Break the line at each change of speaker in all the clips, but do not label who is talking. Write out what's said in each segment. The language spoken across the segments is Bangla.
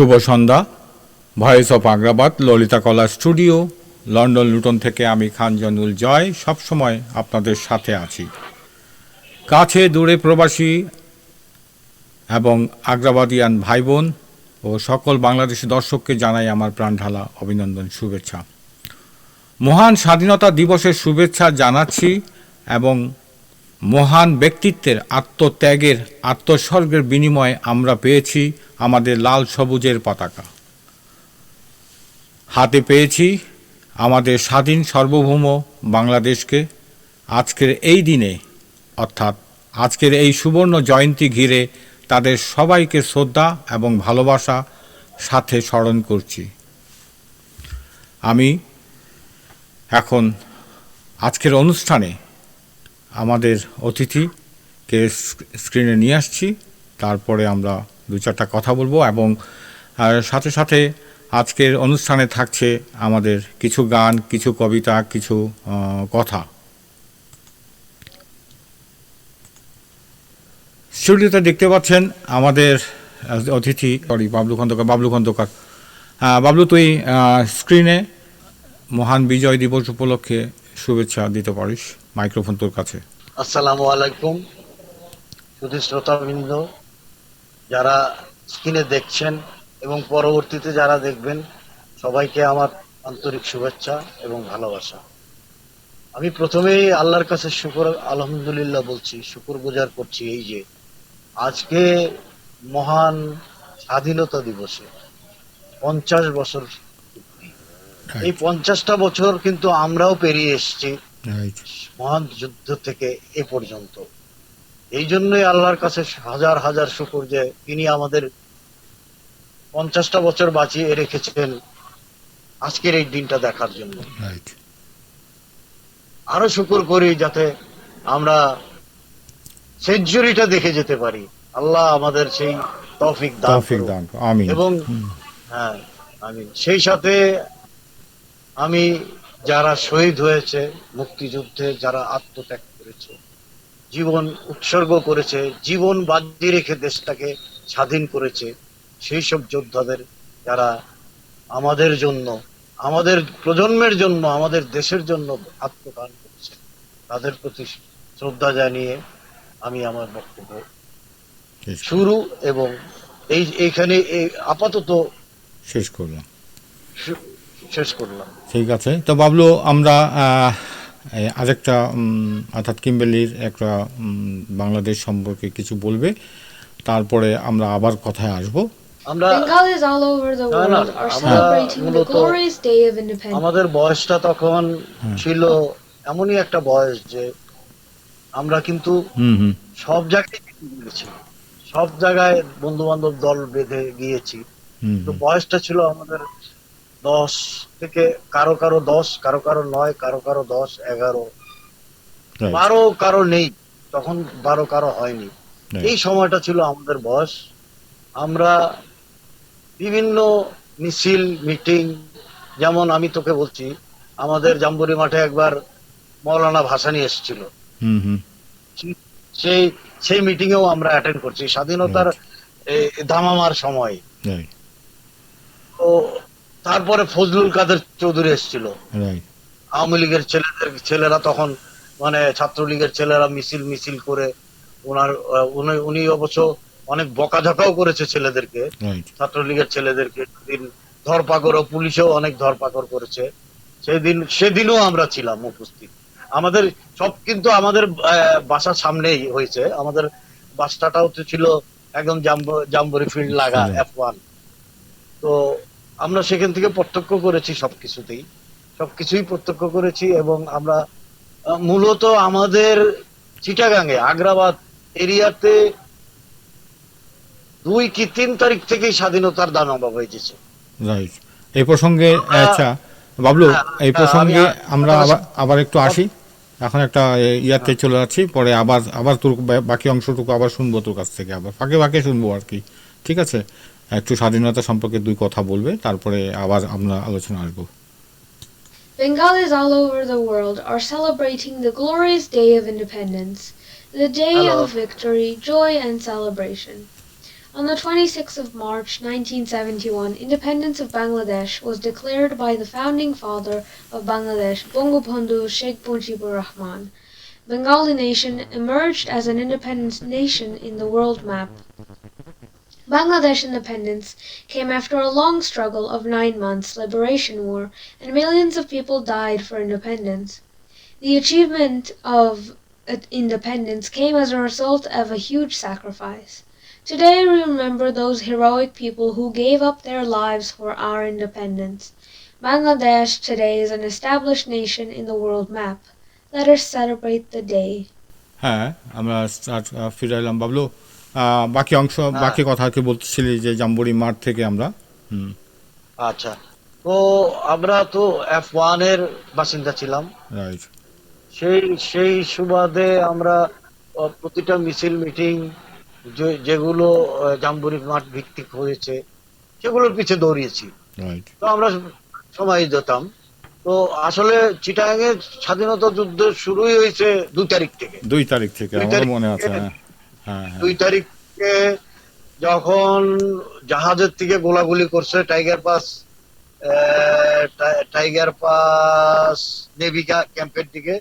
শুভ সন্ধ্যা। Voice of Agrabad, Lalita Kala studio, London Luton থেকে আমি খান জয়নুল জয় সবসময় আপনাদের সাথে আছি। কাছে দূরে প্রবাসী এবং আগ্রাবাদিয়ান ভাই বোন ও সকল বাংলাদেশি দর্শককে জানাই আমার প্রাণঢালা অভিনন্দন, শুভেচ্ছা। মহান স্বাধীনতা দিবসের শুভেচ্ছা জানাচ্ছি এবং মহান ব্যক্তিত্বের আত্মত্যাগের, আত্মোৎসর্গের বিনিময়ে আমরা পেয়েছি আমাদের লাল সবুজের পতাকা, হাতে পেয়েছি আমাদের স্বাধীন সার্বভৌম বাংলাদেশকে। আজকের এই দিনে, অর্থাৎ আজকের এই সুবর্ণ জয়ন্তী ঘিরে তাদের সবাইকে শ্রদ্ধা এবং ভালোবাসা সাথে স্মরণ করছি। আমি এখন আজকের অনুষ্ঠানে আমাদের অতিথিকে স্ক্রিনে নিয়ে আসছি, তারপরে আমরা দু চারটা কথা বলবো এবং সাথে সাথে আজকের অনুষ্ঠানে থাকছে আমাদের কিছু গান, কিছু কবিতা, কিছু কথা। স্টুডিওতে দেখতে পাচ্ছেন আমাদের অতিথি বাবলু খন্দকার। বাবলু, তুই স্ক্রিনে মহান বিজয় দিবস উপলক্ষে শুভেচ্ছা দিতে পারিস, মাইক্রোফোন তোর কাছে।
আসসালামু আলাইকুম শুধু শ্রোতাবৃন্দ, যারা স্ক্রিনে দেখছেন এবং পরবর্তীতে যারা দেখবেন, সবাইকে আমার আন্তরিক শুভেচ্ছা এবং ভালোবাসা। আমি প্রথমেই আল্লাহর কাছে শুকর আলহামদুলিল্লাহ বলছি, শুকরগুজার করছি এই যে আজকে মহান স্বাধীনতা দিবসে 50 বছর, এই 50টা বছর কিন্তু আমরাও পেরিয়ে এসেছি মহান যুদ্ধ থেকে এ পর্যন্ত। এই জন্যই আল্লাহর কাছে হাজার হাজার শুকর যে তিনি আমাদের 50টা বছর বাঁচিয়ে রেখেছেন আজকের এই দিনটা দেখার জন্য। আরো শুকর করি যাতে আমরা সেঞ্চুরিটা দেখে যেতে পারি। আল্লাহ আমাদের সেই তৌফিক দান আমিন। এবং হ্যাঁ আমিন। সেই সাথে আমি যারা শহীদ হয়েছে মুক্তিযুদ্ধে, যারা আত্মত্যাগ করেছে, জীবন উৎসর্গ করেছে, জীবন বাজি রেখে দেশটাকে স্বাধীন করেছে, সেই সব যোদ্ধাদের যারা আমাদের জন্য, আমাদের প্রজন্মের জন্য, আমাদের দেশের জন্য আত্মদান করেছে, তাদের প্রতি শ্রদ্ধা জানিয়ে আমি আমার বক্তব্য শুরু এবং এইখানে আপাতত
শেষ করলাম।
ঠিক
আছে। তো বাবলু, আমরা আরেকটা অর্থাৎ কিম্বেলির একটা বাংলাদেশ সম্পর্কে কিছু বলবে, তারপরে আমরা আবার কথায় আসবো।
Bengalis all over the world are celebrating the glorious day of independence.
আমাদের বয়সটা তখন ছিল এমনই একটা বয়স যে আমরা কিন্তু সব জায়গায় গিয়েছি, সব জায়গায় বন্ধু বান্ধব দল বেঁধে গিয়েছি। তো বয়সটা ছিল আমাদের 10 থেকে কারো 10, কারো 9, কারো 10, 11, 12 কারো নেই, তখন 12 কারো হয়নি। এই সময়টা ছিল আমাদের বয়স। আমরা বিভিন্ন মিছিল, মিটিং, যেমন আমি তোকে বলছি, আমাদের জাম্বুরি মাঠে একবার মৌলানা ভাসানী এসেছিল, সেই মিটিং এও আমরা অ্যাটেন্ড করছি স্বাধীনতার দামামার সময়। তো তারপরে ফজলুল কাদের চৌধুরী এসেছিল, আওয়ামী লীগের ছেলেরা তখন, মানে ছাত্রলীগের ছেলেরা মিছিল করে উনি অবশ্য অনেক বকাঝকাও করেছে ছেলেদেরকে, ছাত্রলীগের ছেলেদেরকে ধরপাকড়, পুলিশেও অনেক ধরপাকড় করেছে। সেদিনও আমরা ছিলাম উপস্থিত। আমাদের সব কিন্তু আমাদের বাসার সামনেই হয়েছে। আমাদের বাসটাও তো ছিল একদম জাম্বুরি ফিল্ড লাগা F1। তো আমরা সেখান থেকে প্রত্যক্ষ করেছি, সবকিছুই প্রত্যক্ষ করেছি। এবং আমরা মূলত আমাদের চিটাগাঙে, আগ্রাবাদ এরিয়াতে 2 কি 3 তারিখ থেকেই স্বাধীনতার দানাবা হয়েছে।
রাইট। এই প্রসঙ্গে আচ্ছা বাবলু, এই প্রসঙ্গে আমরা আবার একটু আসি। এখন একটা ইয়াতে চলে যাচ্ছি, পরে আবার তোর বাকি অংশটুকু আবার শুনবো তোর কাছ থেকে, আবার ফাঁকে শুনবো আর কি। ঠিক আছে? একটু স্বাধীনতা সম্পর্কে 2 কথা বলবে, তারপরে আবার আমরা আলোচনা আসবো।
Bengalis all over the world are celebrating the glorious day of independence, the day of victory, joy and celebration. On the 26th of March 1971, independence of Bangladesh was declared by the founding father of Bangladesh, Bangabandhu Sheikh Mujibur Rahman. Bengali nation emerged as an independent nation in the world map. Bangladesh independence came after a long struggle of 9 months liberation war, and millions of people died for independence. The achievement of independence came as a result of a huge sacrifice. Today we remember those heroic people who gave up their lives for our independence. Bangladesh today is an established nation in the world map. Let us celebrate the day.
হ্যাঁ, আমরা ফিরে এলাম। বাবলু, বাকি অংশ, বাকি কথা কি বলতেছিলি যে জাম্বুরি মাঠ থেকে আমরা?
আচ্ছা, তো আমরা তো F1 এর বাসিন্দা ছিলাম।
রাইট।
সেই সুবাদে আমরা প্রতিটা মিছিল মিটিং যেগুলো জাম্বুরি মাঠ ভিত্তিক হয়েছে সেগুলোর পিছে দৌড়িয়েছি। তো আমরা সময় দিতাম। তো আসলে চিটাগাং এর স্বাধীনতা যুদ্ধ শুরুই হয়েছে 2 তারিখ থেকে।
2 তারিখ থেকে আমার মনে আছে।
2 তারিখে যখন জাহাজের থেকে গোলাগুলি করছে টাইগার পাস নেভি ক্যাম্পের দিকে,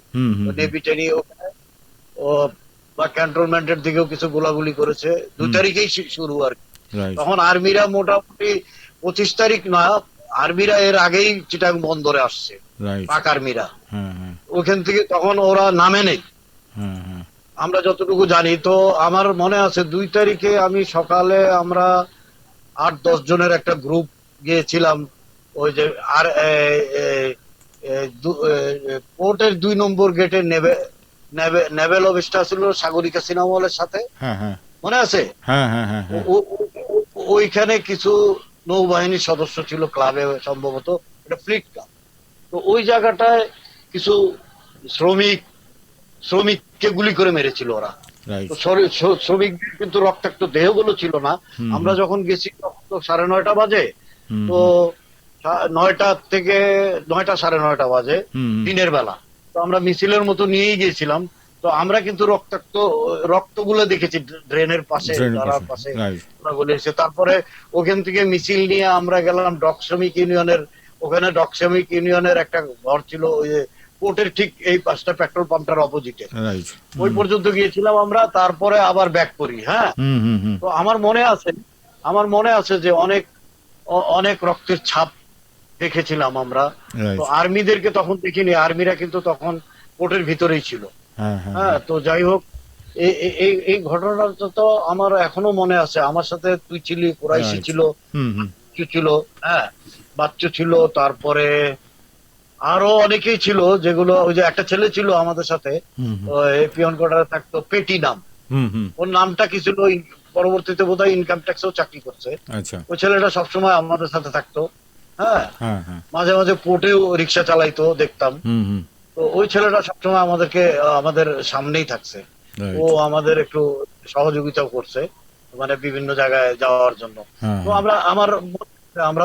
নেভি টেনি বা ক্যান্টনমেন্টের দিকেও কিছু গোলাগুলি করেছে। 2 তারিখেই শুরু আর কি। তখন আর্মিরা মোটামুটি 25 তারিখ না, আর্মিরা এর আগেই চিটাগাং বন্দরে আসছে, পাক আর্মিরা। ওখান থেকে তখন ওরা নামে নেই, আমরা যতটুকু জানি। তো আমার মনে আছে 2 তারিখে আমি সকালে আমরা 8-10 জনের একটা গ্রুপ গিয়েছিলাম ওই যে আর পোর্টের 2 নম্বর গেটে নেভেল অফিসটা ছিল সাগরিকা সিনেমা হলের সাথে, মনে আছে? ওইখানে কিছু নৌবাহিনীর সদস্য ছিল ক্লাবে, সম্ভবত এটা ফ্লিট ক্লাব। তো ওই জায়গাটায় কিছু শ্রমিককে গুলি করে মেরেছিল ওরা। শ্রমিকদের কিন্তু রক্তাক্ত দেহগুলো ছিল না। আমরা যখন গেছি তখন তো 9:30 বাজে, তো 9টা থেকে 9টা 9:30 বাজে দিনের বেলা। তো আমরা মিছিলের মতো নিয়েই গিয়েছিলাম। তো আমরা কিন্তু রক্তগুলো দেখেছি ড্রেনের পাশে, নালার পাশে বলেছে। তারপরে ওখান থেকে মিছিল নিয়ে আমরা গেলাম ডক শ্রমিক ইউনিয়নের ওখানে। ডক শ্রমিক ইউনিয়নের একটা ঘর ছিল ওই পোর্টের ঠিক এই পাশটা, পেট্রোল পাম্পটার অপোজিটে। ওই পর্যন্ত গিয়েছিলাম আমরা, তারপরে আবার ব্যাক করি। হ্যাঁ, তো আমার মনে আছে যে অনেক রক্তের ছাপ দেখেছিলাম আমরা। তো আর্মিদেরকে তখন দেখিনি, আর্মিরা কিন্তু তখন পোর্টের ভিতরেই ছিল। হ্যাঁ, তো যাই হোক, এই ঘটনাটা তো আমার এখনো মনে আছে। আমার সাথে তুই ছিলি, কুরাইশি ছিল, হ্যাঁ বাচ্চু ছিল, তারপরে আরো অনেকেই ছিল, যেগুলো ওই যে একটা ছেলে ছিল আমাদের সাথে পিয়ন কোয়ার্টারে থাকতো, পেটি নাম, ওর নামটা কি ছিল, পরবর্তীতে বোধহয় ইনকাম ট্যাক্সেও চাকরি করছে। ওই ছেলেটা সবসময় আমাদের সাথে থাকতো। হ্যাঁ, মাঝে মাঝে পোর্টেও রিক্সা চালাইতো, দেখতাম। তো ওই ছেলেটা সবসময় আমাদের সামনেই থাকছে। ও আমাদের একটু সহযোগিতাও করছে, মানে বিভিন্ন জায়গায় যাওয়ার জন্য। তো আমরা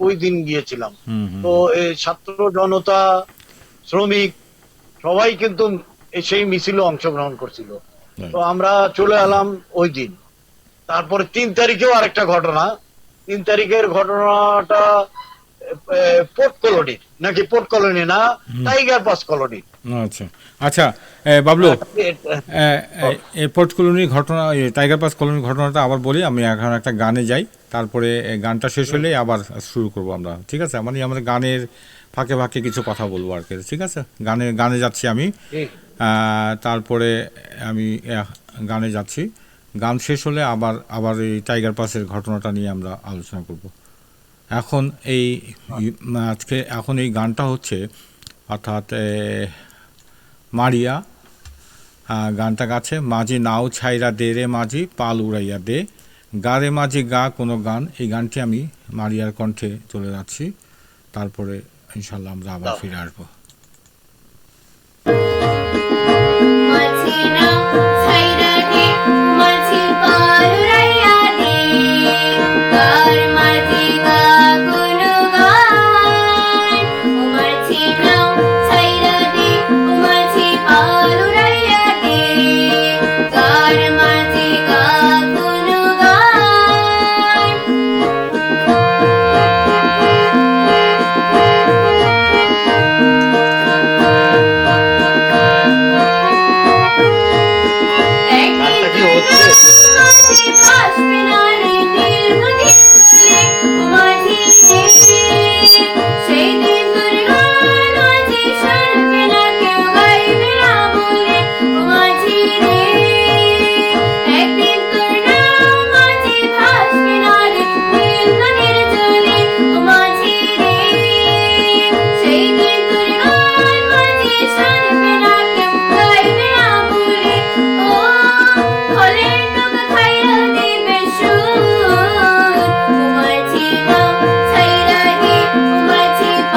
ওই দিন গিয়েছিলাম। তো এই ছাত্র জনতা, শ্রমিক সবাই কিন্তু সেই মিছিলে অংশগ্রহণ করছিল। তো আমরা চলে এলাম ওই দিন। তারপরে 3 তারিখেও আরেকটা ঘটনা। 3 তারিখের ঘটনাটা পোর্ট কলোনি, নাকি পোর্ট কলোনি না, টাইগার পাস কলোনি।
আচ্ছা আচ্ছা বাবলু, পোর্ট কলোনির ঘটনা, টাইগার পাস কলোনির ঘটনাটা আবার বলি। আমি এখন একটা গানে যাই, তারপরে গানটা শেষ হলেই আবার শুরু করবো আমরা, ঠিক আছে? মানে আমাদের গানের ফাঁকে ফাঁকে কিছু কথা বলবো আর কি, ঠিক আছে? গানে যাচ্ছি আমি, তারপরে আমি গানে যাচ্ছি। গান শেষ হলে আবার এই টাইগার পাসের ঘটনাটা নিয়ে আমরা আলোচনা করব। এখন এই গানটা হচ্ছে, অর্থাৎ মারিয়া গানটা গাছে, মাঝি নাও ছাইরা দে রে মাঝি পাল উড়াইয়া দে, গা রে মাঝি গা কোনো গান। এই গানটি আমি মারিয়ার কণ্ঠে চলে যাচ্ছি, তারপরে ইনশাল্লাহ আমরা আবার ফিরে আসবো।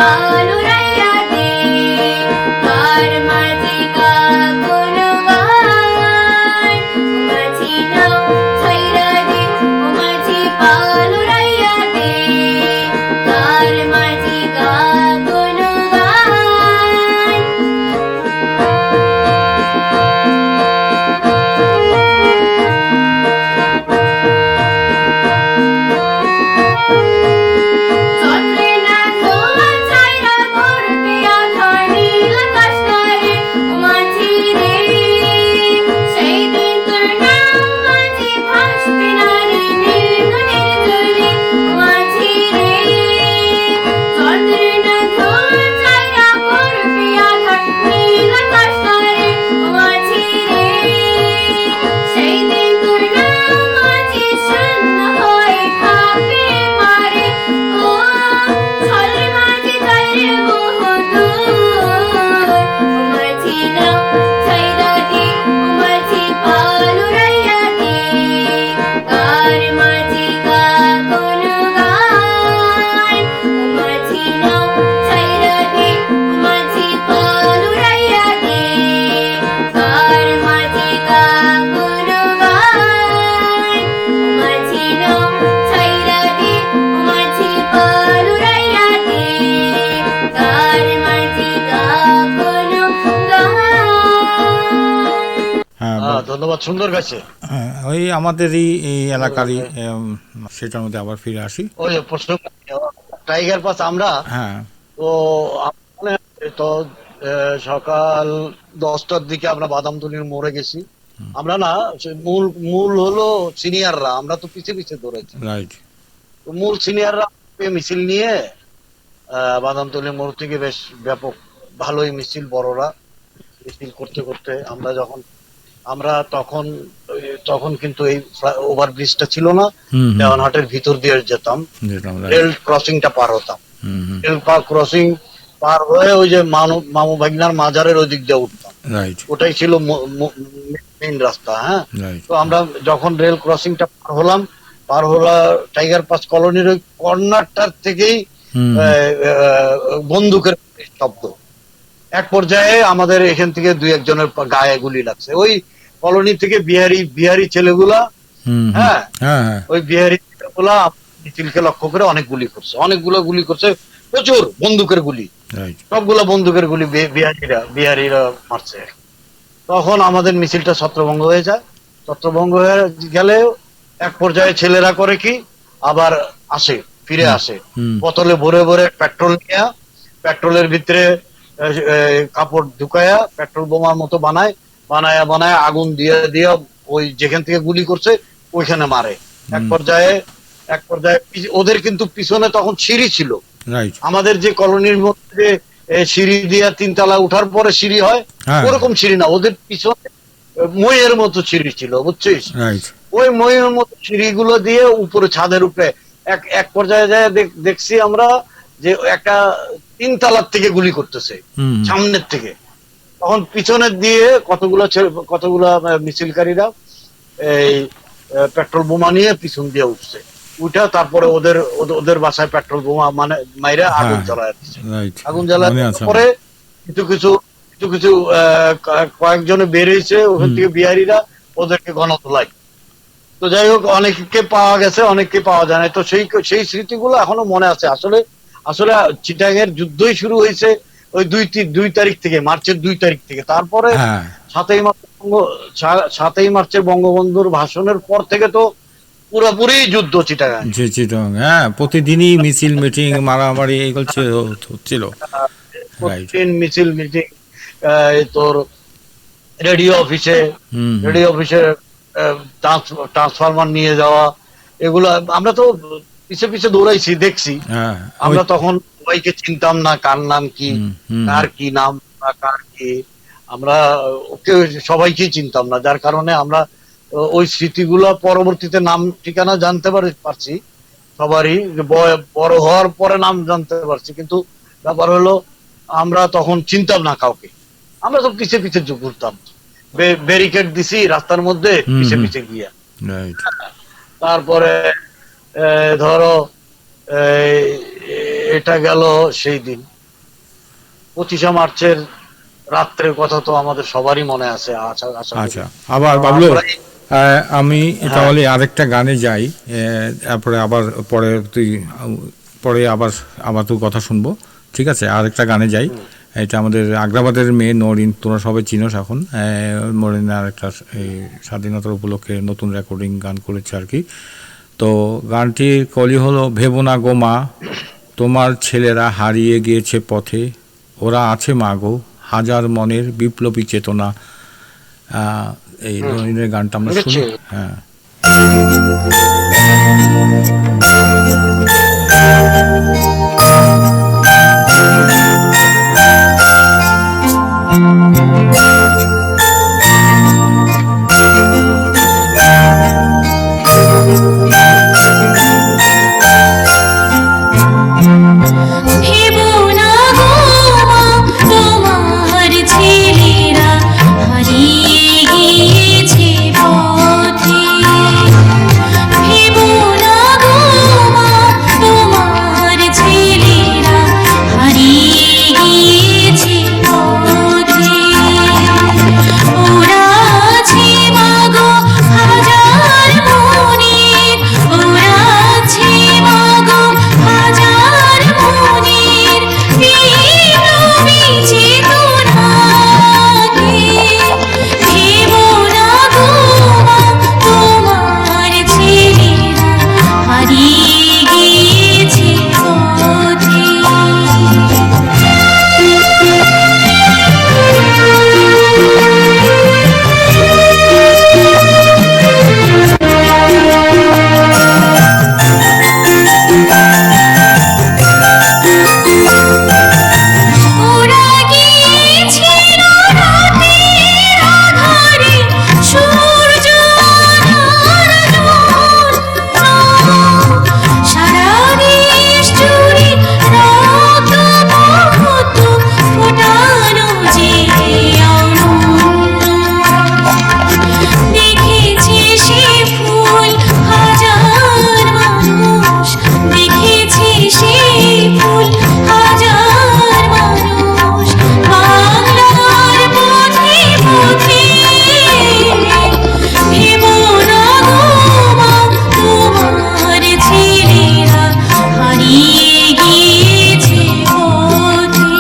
পালুরাইয়া দে কার মাঝি কা কোনো গান মাঝি নাও ছাইরা দে মাঝি পালুরাইয়া দে কার মাঝি কা কোনো গান চলে না ধোয়া ছাইরা করতে আধার নীল আকাশ তারে মাঝি রে সেই দিন তোর নাম মাঝি ভাসবে না রে নীল নদীর জলে মাঝি রে চলে না ধোয়া ছাইরা করতে আধার নীল আকাশ তারে মাঝি রে সেই দিন তোর নাম মাঝি শূন্য হয়ে থাকে পারে ও ছলে মাঝি তাইরে বহুদূর মাঝি নাও ছাইরা দে মাঝি পালুরাইয়া দে কার মাঝি কা কোনো গান মাঝি নাও ছাইরা দে মাঝি পালুরাইয়া দে কার মাঝি কা কোনো গান মাঝি নাও ছাইরা দে মাঝি পালুরাইয়া দে কার মাঝি কা কোনো গান
হ্যাঁ
ধন্যবাদ, সুন্দর গাছে।
হ্যাঁ, ওই আমাদেরই এই এলাকারই সেটার মধ্যে আবার ফিরে আসি।
ওই যে প্রশ্ন টাইগার পাস আমরা
হ্যাঁ
তো তো সকাল 10টার দিকে আমরা বাদামতলির মোড়ে গেছি। আমরা না সে মূল মূল হলো সিনিয়ররা, আমরা তো পিছে পিছে দৌড়াইছি।
রাইট।
তো মূল সিনিয়ররা মিছিল নিয়ে বাদামতলির মোড় থেকে বেশ ব্যাপক ভালোই মিছিল, বড়রা মিছিল করতে করতে আমরা তখন কিন্তু এই ওভারব্রিজটা ছিল না, দেওয়ানহাটের ভিতর দিয়ে যেতাম, রেল ক্রসিংটা পার হতাম। রেল ক্রসিং পার হয়ে ওই যে মামু ভাগনার মাজারের ওই দিক দিয়ে উঠতাম,
রাইট।
ওটাই ছিল মেইন রাস্তা। হ্যাঁ,
রাইট।
তো আমরা যখন রেল ক্রসিংটা পার হলাম টাইগার পাস কলোনির ওই কর্নারটার থেকেই বন্দুকের শব্দ। এক পর্যায়ে আমাদের এখান থেকে দুই একজনের গায়ে গুলি লাগছে। ওই কলোনি থেকে বিহারি ছেলেগুলা, হ্যাঁ ওই বিহারি ছেলেগুলা মিছিলকে লক্ষ্য করে অনেকগুলো গুলি করছে, প্রচুর বন্দুকের গুলি, সবগুলা বন্দুকের গুলি বিহারিরা মারছে। তখন আমাদের মিছিলটা ছত্রভঙ্গ হয়ে যায়। ছত্রভঙ্গ হয়ে গেলে এক পর্যায়ে ছেলেরা করে কি, আবার ফিরে আসে বোতলে ভরে ভরে পেট্রোল নিয়ে, পেট্রোলের ভিতরে কাপড় ঢুকায়া পেট্রোল বোমার মতো বানায় আগুন দিয়ে ওই যেখান থেকে গুলি করছে ওইখানে মারে। এক পর্যায়ে ওদের কিন্তু পিছনে তখন সিঁড়ি ছিল, আমাদের যে কলোনির মধ্যে সিঁড়ি দিয়ে 3 তলা উঠার পরে সিঁড়ি হয়, ওরকম সিঁড়ি না, ওদের পিছনে মইয়ের মতো সিঁড়ি ছিল, বুঝছিস? ওই মইয়ের মতো সিঁড়িগুলো দিয়ে উপরে ছাদের উপরে এক পর্যায়ে যায় দেখছি আমরা যে একটা 3 তলার থেকে গুলি করতেছে সামনের থেকে। তখন পিছনের দিয়ে কতগুলা মিছিলকারীরা এই পেট্রোল বোমা নিয়ে পিছন দিয়ে উঠছে, উঠা তারপরে ওদের বাসায় পেট্রোল বোমা মাইরা আগুন জ্বালায় দিচ্ছে। আগুন জ্বালায় পরে কিছু কয়েকজনে বেরিয়েছে ওখান থেকে বিহারিরা, ওদেরকে গণতোলাই। তো যাই হোক, অনেককে পাওয়া গেছে, অনেককে পাওয়া যায় না। তো সেই স্মৃতিগুলো এখনো মনে আছে। আসলে চিটাগাংয়ের যুদ্ধই শুরু হয়েছে ওই 2 তারিখ থেকে, মার্চের 2 তারিখ থেকে। তারপরে 7ই মার্চের বঙ্গবন্ধুর ভাষণের পর থেকে তো পুরোপুরি যুদ্ধ চিটাগাং।
হ্যাঁ, প্রতিদিনই মিছিল মিটিং মারামারি এগুলো ছিল।
প্রতিদিন মিছিল মিটিং, তোর রেডিও অফিসে ট্রান্সফরমার নিয়ে যাওয়া, এগুলো আমরা তো পিছে পিছে দৌড়াইছি, দেখছি। আমরা তখন সবাইকে চিনতাম না, কার নাম কি, কার কি নাম, কার কি, আমরা সবাইকেই চিনতাম না, যার কারণে আমরা ওই স্মৃতিগুলো পরবর্তীতে নাম ঠিকানা জানতে পারছি সবারই, বড় হওয়ার পরে নাম জানতে পারছি। কিন্তু ব্যাপার হলো আমরা তখন চিনতাম না কাউকে, আমরা তো পিছে পিছে ঘুরতাম, ব্যারিকেড দিছি রাস্তার মধ্যে পিছে পিছে গিয়া। তারপরে ধরো এটা গেল সেই দিন। 25 মার্চের রাত্রের কথা তো আমাদের সবারই মনে আছে। আশা আশা করি।
আচ্ছা, আবার বাবলু,
আমরা
আমি
হ্যাঁ।
তাহলে আরেকটা গানে যাই, তারপরে আবার পরে তুই পরে আবার আবার তুই কথা শুনবো, ঠিক আছে? আরেকটা গানে যাই। এটা আমাদের আগ্রাবাদের মেয়ে নরিন, তোমরা সবাই চিনোস এখন। নরিন আরেকটা এই স্বাধীনতার উপলক্ষে নতুন রেকর্ডিং গান করেছে আর কি। তো গানটির কলি হলো, ভেবো না গো মা, তোমার ছেলেরা হারিয়ে গিয়েছে পথে, ওরা আছে মা গো, হাজার মনের বিপ্লবী চেতনা। এই নরিনের গানটা আমরা শুনি।
শুনেছি।
হ্যাঁ।
ভেবো না গো মা, তোমার ছেলেরা হারিয়ে গিয়েছে পথে। ভেবো না গো মা, তোমার ছেলেরা হারিয়ে গিয়েছে পথে। ওরা আছে মা গো হাজার মনের, ওরা আছে মা গো হাজার মনের বিপ্লবী চেতনাকে। ভেবো না গো মা, তোমার ছেলেরা হারিয়ে গিয়েছে পথে। ওরা গিয়েছে রাতের আঁধারে, সূর্য আলোর জন্য। সারা দেশ জুড়ে রক্ত বহুত ফোটানো যে আনন্দ। দেখেছে সে ফুল হাজার মানুষ, দেখেছে সে ফুল হাজার মানুষ বাংলার পথে পথে। ভেবো না গো মা, তোমার ছেলেরা হারিয়ে গিয়েছে পথে।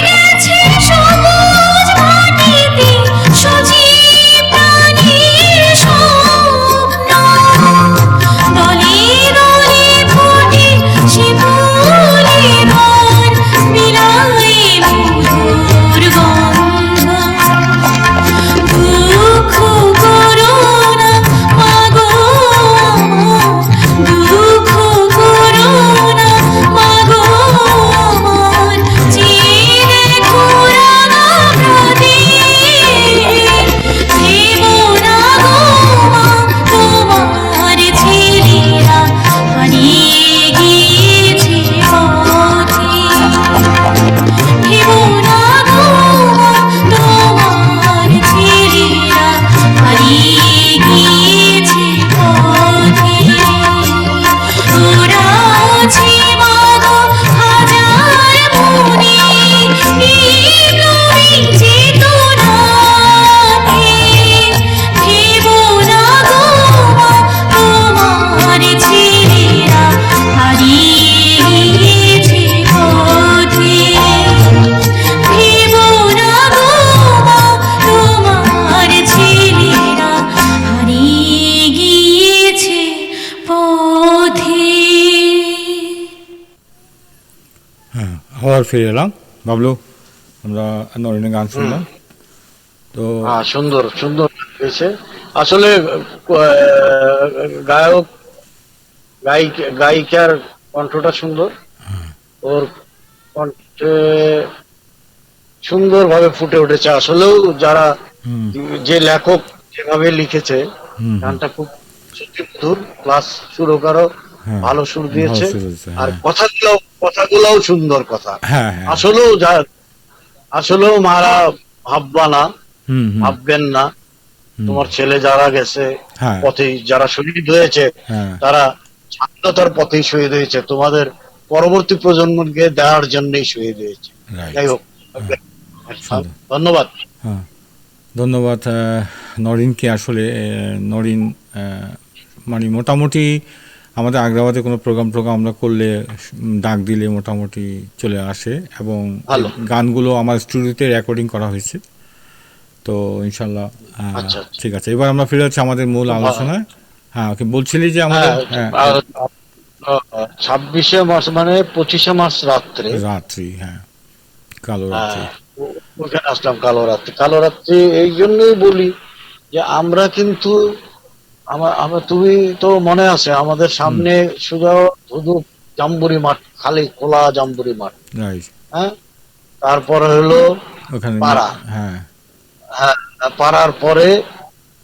গেছে সবুজ মাটিতে সজীব প্রাণীর স্বপ্ন। দলে দলে ফোটে সে ফুলের হার, বিলায় মধুর গন্ধ। দুঃখ করো না মা গো আমার, দুঃখ করো না মা গো আমার, চেয়ে দেখো রাঙা প্রদীপ। ভেবো না গো মা, তোমার ছেলেরা হারিয়ে গিয়েছে পথে। ভেবো না গো মা, তোমার ছেলেরা হারিয়ে গিয়েছে পথে। ওরা আছে মা গো হাজার মনের বিপ্লবী চেতনাকে। ভেবো না গো মা, তোমার ছেলেরা হারিয়ে গিয়েছে পথে। ভেবো না গো মা, তোমার ছেলেরা হারিয়ে গিয়েছে পথে।
হ্যাঁ, আবার ফিরে এলাম বাবলু, আমরা নরিনের গান শুনলাম। তো
হ্যাঁ, সুন্দর সুন্দর হয়েছে আসলে। গায়ক গায়িকার কণ্ঠটা সুন্দর, ওর কণ্ঠে সুন্দরভাবে ফুটে উঠেছে। আসলেও যারা
হুম,
যে লেখক যেভাবে লিখেছে
হুম,
গানটা খুব মধুর, প্লাস সুরকারও
হ্যাঁ,
ভালো সুর দিয়েছে।
ভালো সুর দিয়েছে,
আর
হ্যাঁ।
কথাগুলো কথাগুলোও সুন্দর কথা।
হ্যাঁ হ্যাঁ
আসলেও মারা ভাববা না,
হুম হুম
ভাববেন না।
হুম,
তোমার ছেলে যারা গেছে
হ্যাঁ
পথে, যারা শহীদ হয়েছে,
হ্যাঁ
তারা স্বাধীনতার পথেই শহীদ হয়েছে, তোমাদের পরবর্তী প্রজন্মকে দেওয়ার জন্যই শহীদ হয়েছে।
রাইট,
যাই হোক,
হ্যাঁ সুন্দর,
ধন্যবাদ।
হ্যাঁ ধন্যবাদ নরিনকে। আসলে নরিন মানে মোটামুটি আমাদের আগ্রাবাদে কোনো প্রোগ্রাম আমরা করলে ডাক দিলে মোটামুটি চলে আসে, এবং
ভালো।
গানগুলো আমার স্টুডিওতে রেকর্ডিং করা হয়েছে। তো ইনশাল্লাহ
আচ্ছা,
ঠিক আছে, এবার আমরা ফিরে যাচ্ছি আমাদের মূল
খুব ভালো।
আলোচনায়। হ্যাঁ ওকে বলছিলি যে আমাদের
হ্যাঁ, আর 26শে মার্চ মানে 25শে মার্চ রাত্রে,
রাত্রি, হ্যাঁ কালো রাত্রি।
হ্যাঁ, ওখানে আসলাম কালো রাত্রি। কালো রাত্রি এই জন্যই বলি যে আমরা কিন্তু আমরা তুমি তো মনে আছে আমাদের
হুম,
সামনে শুধু শুধু জাম্বুরি মাঠ, খালি খোলা জাম্বুরি মাঠ।
রাইট,
হ্যাঁ, তারপরে হলো
ওখানে
পাড়া।
হ্যাঁ
হ্যাঁ, পাড়ার পরে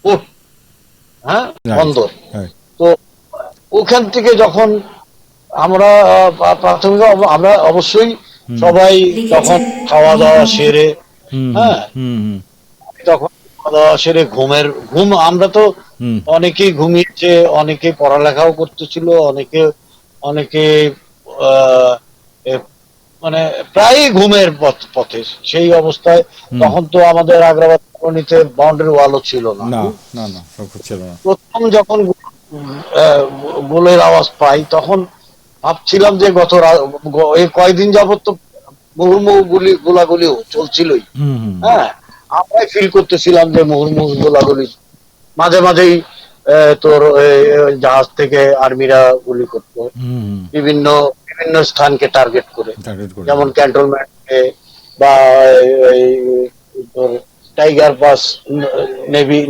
কোর্ট। হ্যাঁ,
রাইট
বন্দর।
রাইট
তো ওখান থেকে যখন আমরা প্রাথমিক আমরা অবশ্যই
হুম
সবাই তখন খাওয়া দাওয়া সেরে,
হুম হুম
হ্যাঁ,
হুম হুম
তখন খাওয়া দাওয়া সেরে ঘুম আমরা তো
হুম
অনেকেই ঘুমিয়েছে, অনেকে পড়ালেখাও করতেছিল, অনেকে অনেকে আহ, এ, মানে প্রায় ঘুমের পথে সেই অবস্থায়।
হুম,
তখন তো আমাদের আগ্রাবাদ কলোনিতে বাউন্ডারি ওয়ালও ছিল না।
না না না সব ছিল না।
প্রথম যখন গোলের আওয়াজ পাই তখন ভাবছিলাম যে এই কয়দিন যাবত তো মুহুর্মুহু গোলাগুলি চলছিলই।
হুম হুম
হ্যাঁ, আমরাই ফিল করতেছিলাম যে মুহুর্মুহু গোলাগুলি মাঝে মাঝেই তোর জাহাজ থেকে আর্মিরা গুলি করতো
হুম হুম
বিভিন্ন বিভিন্ন স্থানকে টার্গেট করে,
টার্গেট করে,
যেমন ক্যান্টনমেন্টকে বা এই তোর টাইগার পাস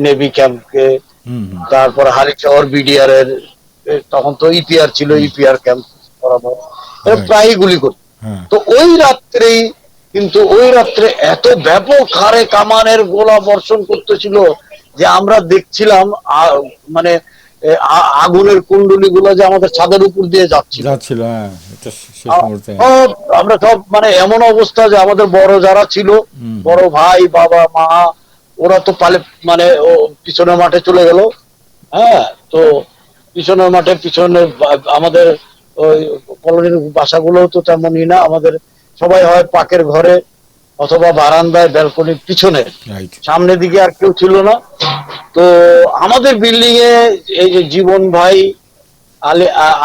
নেভি ক্যাম্পকে,
হুম হুম
তারপর হালিশহর বিডিআর এর, তখন তো ইপিআর ছিল, ইপিআর ক্যাম্প বরাবর এরা
রাইট,
প্রায়ই গুলি করত।
হ্যাঁ
তো ওই রাত্রে এত ব্যাপক হারে কামানের গোলা বর্ষণ করতেছিল যে আমরা দেখছিলাম মানে আগুনের কুণ্ডলি গুলো যে আমাদের ছাদের উপর দিয়ে যাচ্ছিল।
যাচ্ছিল, হ্যাঁ এটা শেষ মুহূর্তে।
আমরা সব মানে এমন অবস্থা যে আমাদের বড় যারা ছিল,
হুম
বড় ভাই বাবা মা, ওরা তো মানে পিছনের মাঠে চলে গেল। হ্যাঁ, তো পিছনের মাঠে আমাদের ওই কলোনির বাসাগুলো তো তেমনই না, আমাদের সবাই হয় পাকের ঘরে অথবা বারান্দায় ব্যালকনির পিছনে,
রাইট,
সামনের দিকে আর কেউ ছিল না। তো আমাদের বিল্ডিং এ এই যে জীবন ভাই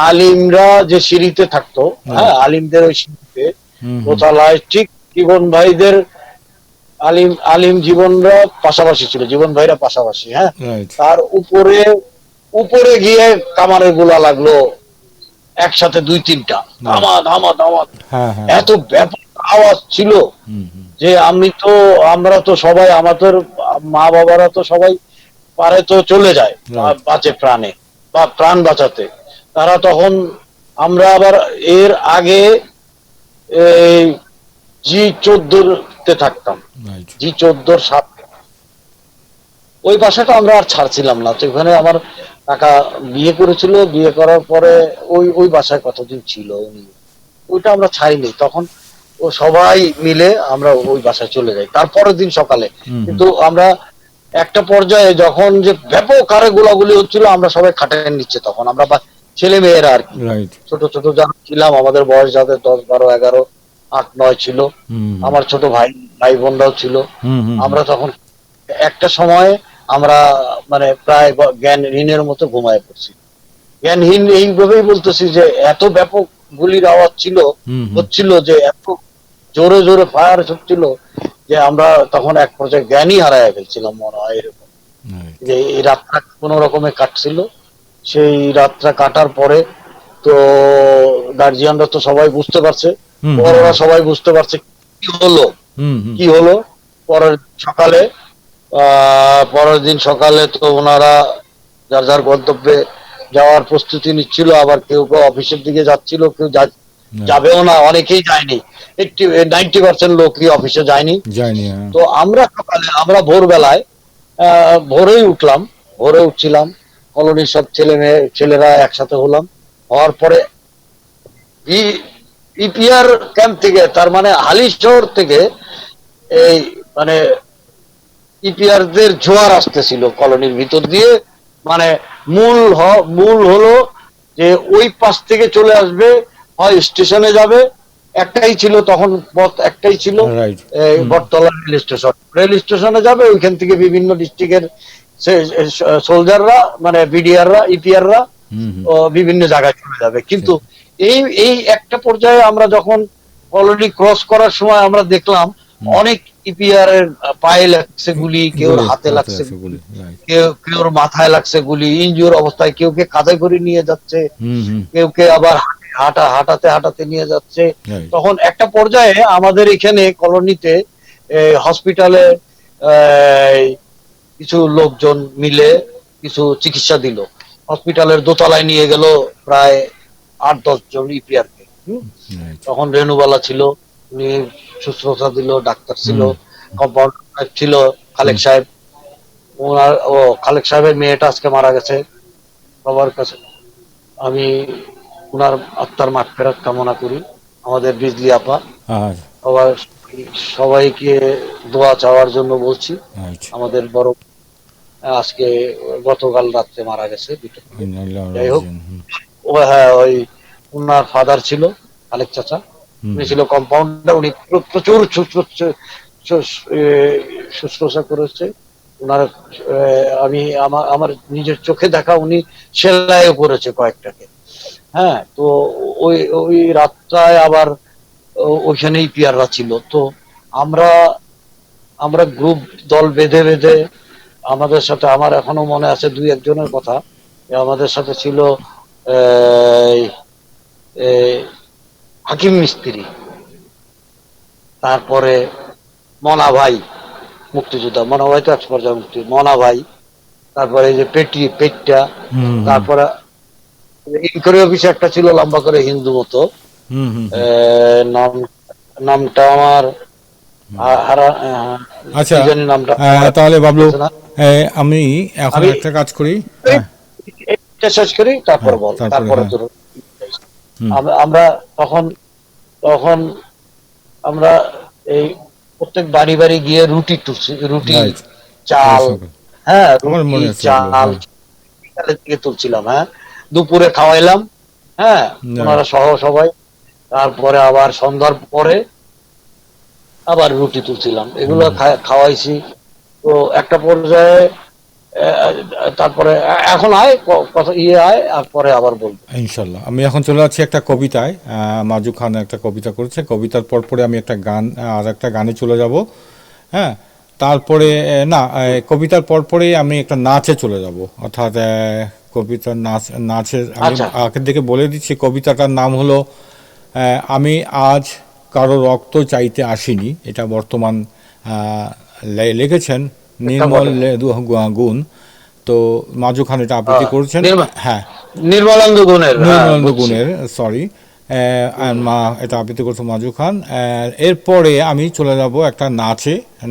আলিমরা যে সিঁড়িতে থাকতো, হ্যাঁ,
রাইট,
আলিমদের ওই সিঁড়িতে
হুম হুম
দোতলায় ঠিক জীবন ভাইদের আলিম জীবনরা পাশাপাশি ছিল, জীবন ভাইরা পাশাপাশি। হ্যাঁ,
রাইট,
তার উপরে উপরে গিয়ে কামানের গোলা লাগলো একসাথে 2-3টা,
রাইট,
ধামা ধামা ধামা।
হ্যাঁ হ্যাঁ
এত ব্যাপক আওয়াজ ছিল
হুম হুম
যে আমরা তো সবাই, আমাদের মা বাবারা তো সবাই পারে তো চলে যায়
রাইট,
বাঁচে প্রাণে বা প্রাণ বাঁচাতে। তারা তখন, আমরা আবার এর আগে এই G14 থাকতাম,
রাইট,
G14 সাথে ওই বাসাটা আমরা আর ছাড়ছিলাম না। তো ওখানে আমার কাকা বিয়ে করেছিল, বিয়ে করার পরে ওই বাসায় কতদিন ছিল উনি, ওইটা আমরা ছাড়িনি। তখন ও সবাই মিলে আমরা ওই বাসায় চলে যাই তারপরের দিন সকালে।
হুম হুম
কিন্তু আমরা একটা পর্যায়ে যখন যে ব্যাপক হারে গোলাগুলি হচ্ছিল, আমরা সবাই খাটের নিচে, তখন আমরা ছেলে মেয়েরা আর কি,
রাইট,
ছোট ছোট যারা ছিলাম, আমাদের বয়স যাদের 10, 12, 11, 8, 9 ছিল,
হুম
আমার ছোট ভাই ভাই বোনরাও ছিল।
হুম হুম
আমরা তখন একটা সময়ে আমরা মানে প্রায় জ্ঞানহীনের মতো ঘুমায় পড়ছি। জ্ঞানহীন এইভাবেই বলতেছি যে এত ব্যাপক গুলির আওয়াজ ছিল,
হুম হুম
হচ্ছিল যে এত জোরে জোরে ফায়ার হচ্ছিল যে আমরা তখন এক পর্যায়ে জ্ঞানই হারায় ফেলছিলাম মনে হয় এরকম।
রাইট,
যে এই রাতটা কোন রকমে কাটছিল। সেই রাতটা কাটার পরে তো গার্জিয়ানরা তো সবাই বুঝতে পারছে,
হুম
বড়রা সবাই বুঝতে পারছে কি হলো
হুম হুম
কি হলো। পরের সকালে পরের দিন সকালে তো ওনারা যার যার গন্তব্যে যাওয়ার প্রস্তুতি নিচ্ছিল, আবার কেউ কেউ অফিসের দিকে যাচ্ছিল, কেউ যাবেও না, অনেকেই যায়নি, 90% লোকই অফিসে যায়নি।
যায়নি, হ্যাঁ
তো আমরা ভোরবেলায় ভোরে উঠছিলাম, কলোনির সব ছেলেরা একসাথে হলাম, হওয়ার পরে ইপিআর ক্যাম্প থেকে, তার মানে হালিশহর থেকে এই মানে ইপিআর দের জোয়ার আসতেছিল কলোনির ভিতর দিয়ে। মানে মূল হলো যে ওই পাশ থেকে চলে আসবে, হয় স্টেশনে যাবে, একটাই ছিল তখন পথ, একটাই ছিল
রাইট।
বটতলা রেল স্টেশনে যাবে, ওইখান থেকে বিভিন্ন ডিস্ট্রিক্টের সোলজাররা মানে বিডিআররা ইপিআররা বিভিন্ন জায়গায় চলে যাবে। কিন্তু এই এই একটা পর্যায়ে আমরা যখন কলোনি ক্রস করার সময় আমরা দেখলাম অনেক ইপিআর এর পায়ে লাগছে গুলি, কেউর হাতে লাগছে গুলি, কেউর মাথায় লাগছে গুলি, ইনজিওর অবস্থায়, কেউকে কাঁধে করে নিয়ে যাচ্ছে, কেউকে আবার হাঁটাতে নিয়ে যাচ্ছে। তখন একটা পর্যায়ে আমাদের এখানে কলোনিতে হসপিটালে কিছু লোকজন মিলে কিছু চিকিৎসা দিল। হসপিটালের দোতলায় নিয়ে গেল প্রায় 8-10 জন ইপিআর কে। তখন রেণুবালা ছিল, উনি শুশ্রূষা দিল, ডাক্তার ছিল, কম্পাউন্ডার ছিল খালেক সাহেব। খালেক সাহেবের মেয়েটা আজকে মারা গেছে। সবার কাছে আমি ওনার আত্মার মাগফিরাত কামনা করি। আমাদের বিজলি আপা আবার সবাইকে দোয়া চাওয়ার জন্য বলছি। আমাদের বড় আজকে গতকাল রাত্রে মারা গেছে। যাই হোক, হ্যাঁ, ওই উনার ফাদার ছিল খালেক চাচা, উনি ছিল কম্পাউন্ডার। উনি প্রচুর শুশ্রূষা করেছে। উনার আমি আমার নিজের চোখে দেখা, উনি সেলাইও করেছে কয়েকটাকে। হ্যাঁ, তো ওই রাতটায় আবার ওইখানেই পিয়াররা ছিল। তো আমরা গ্রুপ দল বেঁধে আমাদের সাথে, আমার এখনো মনে আছে 2-1 জনের কথা, আমাদের সাথে ছিল হাকিম মিস্ত্রি, তারপরে মনা ভাই মুক্তিযোদ্ধা, মনা ভাই তো এক্সপর্জার মুক্তি, মনা ভাই, তারপরে এই যে পেটটা, তারপরে ইনকোয়ারি অফিসে একটা ছিল লম্বা করে হিন্দু মতো, নামটা আমার
আচ্ছা,
নামটা
তাহলে বাবলু আমি এখন একটা কাজ করি,
শেষ করি, তারপর বল, তারপরে আমরা তখন আমরা এই প্রত্যেক বাড়ি বাড়ি গিয়ে রুটি চাল, হ্যাঁ রুটি চাল থেকে তুলছিলাম। হ্যাঁ, দুপুরে খাওয়াইলাম, হ্যাঁ ওনারা সহ সবাই। তারপরে আবার সন্ধ্যার পরে আবার রুটি তুলছিলাম, এগুলো খাওয়াইছি। তো একটা পর্যায়ে তারপরে এখন কথা আয়, আর পরে আবার বলবো
ইনশাল্লাহ। আমি এখন চলে যাচ্ছি একটা কবিতায়। মাজু খান একটা কবিতা করেছে, কবিতার পরে আমি একটা গান, আর একটা গানে চলে যাব। হ্যাঁ, তারপরে না, কবিতার পরেই আমি একটা নাচে চলে যাব। অর্থাৎ কবিতার নাচের আমি আগের দিকে বলে দিচ্ছি। কবিতাটার নাম হলো আমি আজ কারো রক্ত চাইতে আসিনি। এটা বর্তমান লিখেছেন নির্মল গুণ। তো মাজু খান এটা আবৃত্তি করেছেন। হ্যাঁ,
নির্মলানন্দ
গুণের সরি, মা এটা আবৃত্তি করছে মাজু খান। এরপরে আমি চলে যাব একটা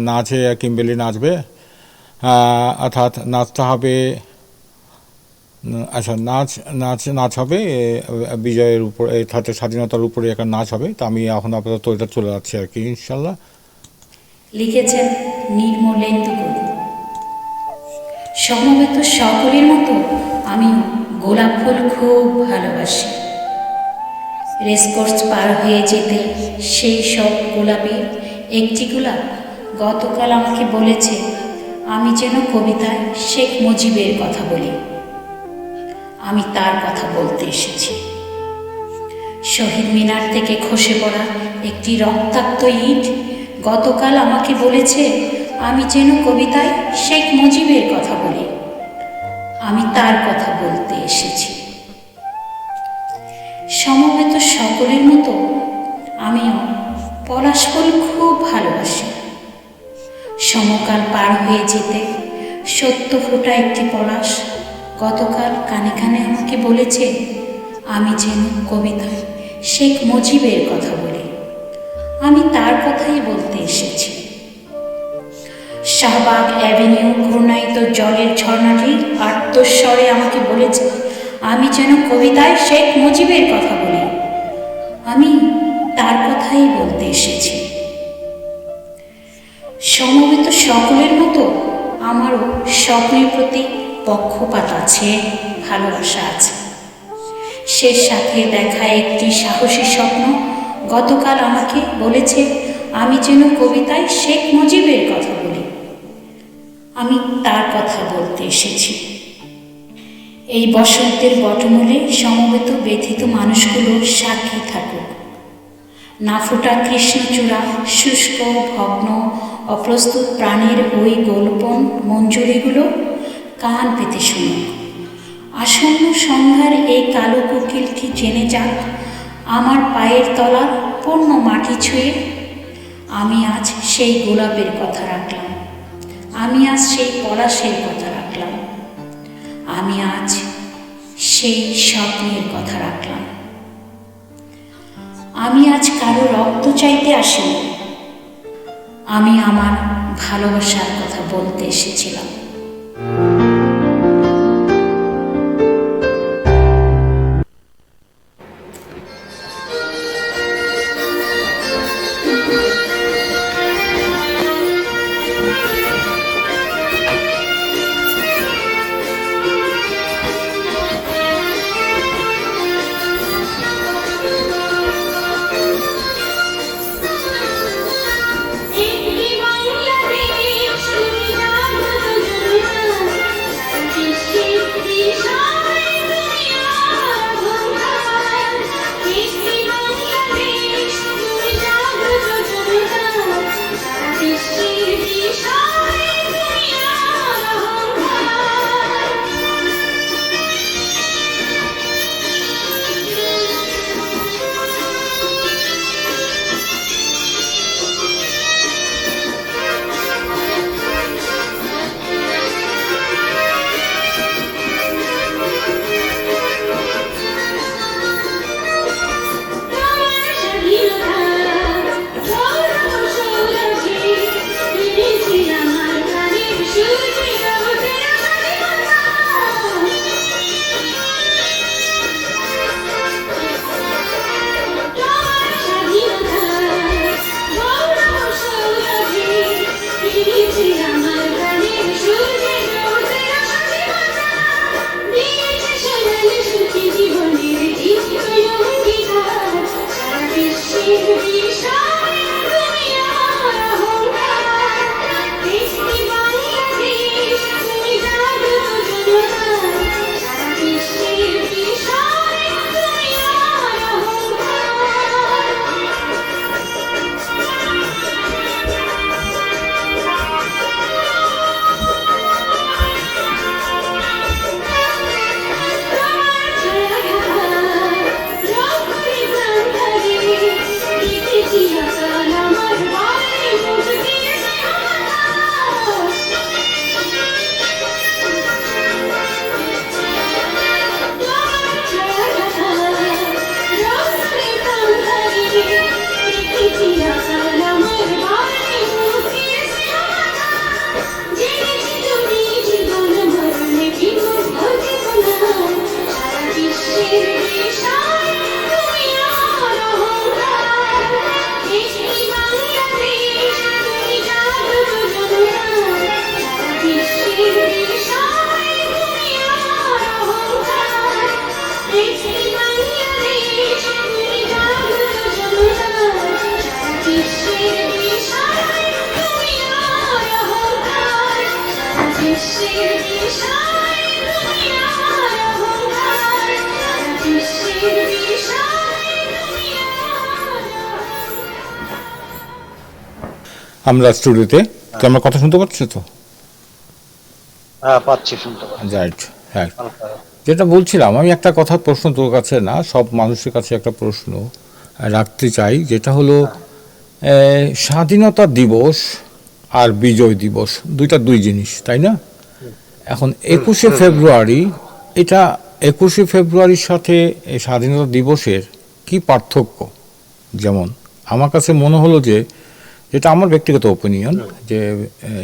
নাচে কিম্বেলি নাচবে। অর্থাৎ নাচটা হবে, আচ্ছা নাচ হবে বিজয়ের উপর, অর্থাৎ স্বাধীনতার উপরে একটা নাচ হবে। তো আমি এখন আপাতত এটা চলে যাচ্ছি আর কি, ইনশাল্লাহ।
লিখেছেন নির্মলেন্দু গুণ। সমবেত সকলের মতো আমি গোলাপ ফুল খুব ভালোবাসি। রেসকোর্স পার হয়ে যেতে সেই সব গোলাপের একটি গোলাপ গতকাল আমাকে বলেছে আমি যেন কবিতায় শেখ মুজিবের কথা বলি। আমি তার কথা বলতে এসেছি। শহীদ মিনার থেকে খসে পড়া একটি রক্তাক্ত ইট গতকাল আমাকে বলেছে আমি যেন কবিতায় শেখ মুজিবের কথা বলি। আমি তার কথা বলতে এসেছি। সমবেত সকলের মতো আমিও পলাশ ফুল খুব ভালোবাসি। সমকাল পার হয়ে যেতে সত্য ফোটা একটি পলাশ গতকাল কানে কানে আমাকে বলেছে আমি যেন কবিতায় শেখ মুজিবের কথা বলি। আমি তার কথাই বলতে এসেছি। শাহবাগ অ্যাভিনিউ ঘূর্ণায়িত জলের ঝর্ণাটির আর্তস্বরে আমাকে বলেছে আমি যেন কবিতায় শেখ মুজিবের কথা বলি। আমি তার কথাই বলতে এসেছি। সমবেত সকলের মতো আমারও স্বপ্নের প্রতি পক্ষপাত আছে, ভালোবাসা আছে। সে সাথে দেখা একটি সাহসী স্বপ্ন গতকাল আমাকে বলেছে আমি যেন কবিতায় শেখ মুজিবের কথা বলি। আমি তার কথা বলতে এসেছি। এই বসন্তের বটমূলে সমবেত ব্যথিত মানুষগুলো সাক্ষী থাকুক। না ফোটা কৃষ্ণচূড়া, শুষ্ক, ভগ্ন, অপ্রস্তুত প্রাণের ওই গোলপন মঞ্জুরিগুলো কান পেতে শুনুক। আসন্ন সন্ধ্যার এই কালো কোকিলটি জেনে যাক আমার পায়ের তলার পূর্ণ মাটি ছুঁয়ে আমি আজ সেই গোলাপের কথা রাখলাম, আমি আজ সেই পলাশের কথা রাখলাম, আমি আজ সেই স্বপ্নের কথা রাখলাম। আমি আজ কারো রক্ত চাইতে আসিনি, আমি আমার ভালোবাসার কথা বলতে এসেছিলাম।
আমরা স্টুডিওতে, কি আমার কথা শুনতে পাচ্ছ তো?
হ্যাঁ, পাচ্ছি, শুনতে পাচ্ছি।
রাইট, হ্যাঁ। যেটা বলছিলাম, আমি একটা কথা প্রশ্ন তোর কাছে না, সব মানুষের কাছে একটা প্রশ্ন রাখতে চাই, যেটা হলো স্বাধীনতা দিবস আর বিজয় দিবস দুই জিনিস, তাই না? এখন 21শে ফেব্রুয়ারি, এটা 21শে ফেব্রুয়ারির সাথে স্বাধীনতা দিবসের কি পার্থক্য? যেমন আমার কাছে মনে হলো যে, এটা আমার ব্যক্তিগত ওপিনিয়ন, যে